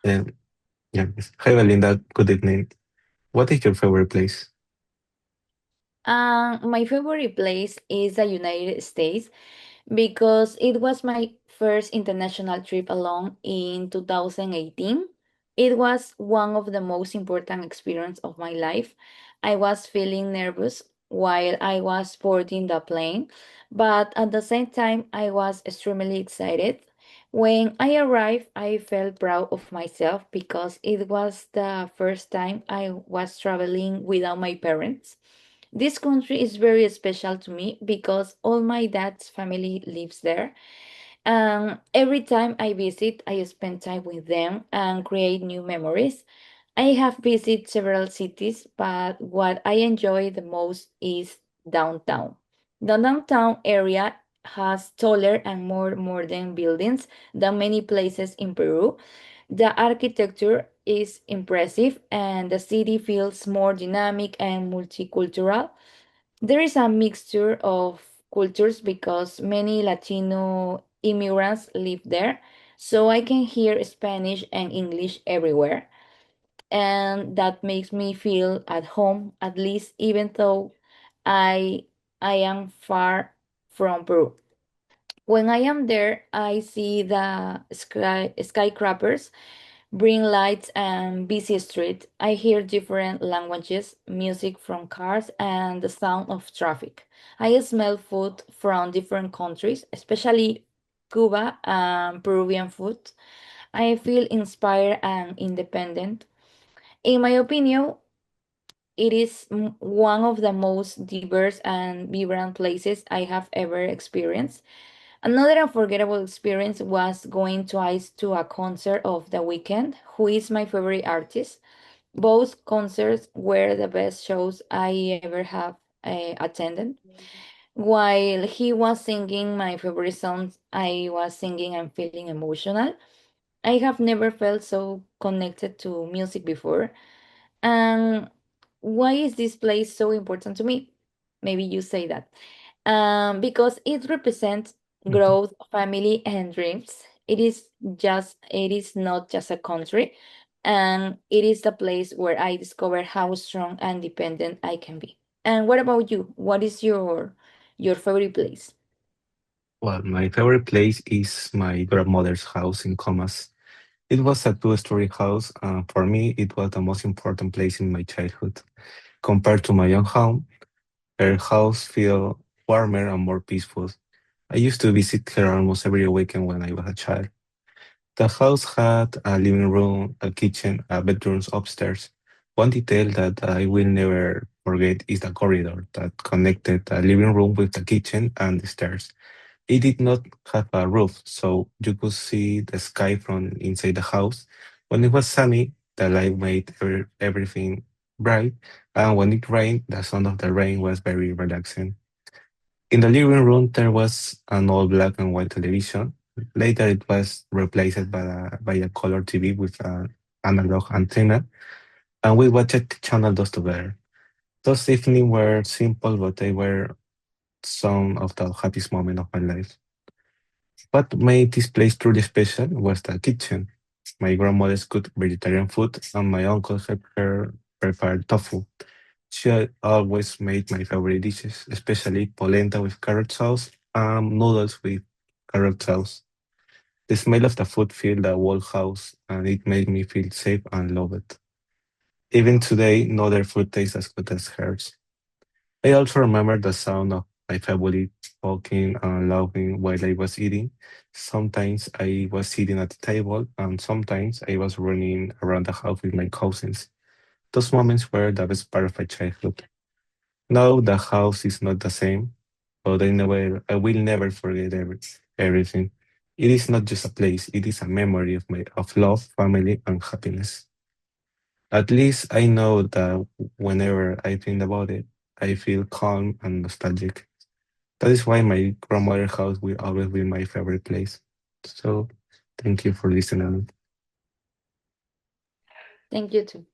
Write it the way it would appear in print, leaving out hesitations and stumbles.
Um, yeah. Hi, Belinda. Good evening. What is your favorite place? My favorite place is the United States because it was my first international trip alone in 2018. It was one of the most important experience of my life. I was feeling nervous while I was boarding the plane, but at the same time I was extremely excited. When I arrived, I felt proud of myself because it was the first time I was traveling without my parents. This country is very special to me because all my dad's family lives there. Every time I visit, I spend time with them and create new memories. I have visited several cities, but what I enjoy the most is downtown. The downtown area has taller and more modern buildings than many places in Peru. The architecture is impressive and the city feels more dynamic and multicultural. There is a mixture of cultures because many Latino immigrants live there, so I can hear Spanish and English everywhere, and that makes me feel at home, at least even though I I am far from Peru. When I am there, I see the skyscrapers, bring lights and busy street. I hear different languages, music from cars, and the sound of traffic. I smell food from different countries, especially Cuba and Peruvian food. I feel inspired and independent. In my opinion, it is one of the most diverse and vibrant places I have ever experienced. Another unforgettable experience was going twice to a concert of The Weeknd, who is my favorite artist. Both concerts were the best shows I ever have attended. While he was singing my favorite songs, I was singing and feeling emotional. I have never felt so connected to music before. And why is this place so important to me? Maybe you say that. Because it represents Mhm. growth, family, and dreams. It is not just a country, and it is the place where I discover how strong and dependent I can be. And what about you? What is your favorite place? Well, my favorite place is my grandmother's house in Comas. It was a two-story house. For me, it was the most important place in my childhood. Compared to my own home, her house felt warmer and more peaceful. I used to visit her almost every weekend when I was a child. The house had a living room, a kitchen, a bedrooms upstairs. One detail that I will never forget is the corridor that connected the living room with the kitchen and the stairs. It did not have a roof, so you could see the sky from inside the house. When it was sunny, the light made everything bright, and when it rained, the sound of the rain was very relaxing. In the living room, there was an old black and white television. Later, it was replaced by a color TV with an analog antenna, and we watched the channel those together. Those evenings were simple, but they were some of the happiest moments of my life. What made this place truly special was the kitchen. My grandmother cooked vegetarian food, and my uncle helped her prepare tofu. She had always made my favorite dishes, especially polenta with carrot sauce and noodles with carrot sauce. The smell of the food filled the whole house, and it made me feel safe and loved. Even today, no other food tastes as good as hers. I also remember the sound of my family talking and laughing while I was eating. Sometimes I was sitting at the table, and sometimes I was running around the house with my cousins. Those moments were the best part of my childhood. Now the house is not the same, but I will never forget everything. It is not just a place; it is a memory of love, family, and happiness. At least I know that whenever I think about it, I feel calm and nostalgic. That is why my grandmother's house will always be my favorite place. So, thank you for listening. Thank you too.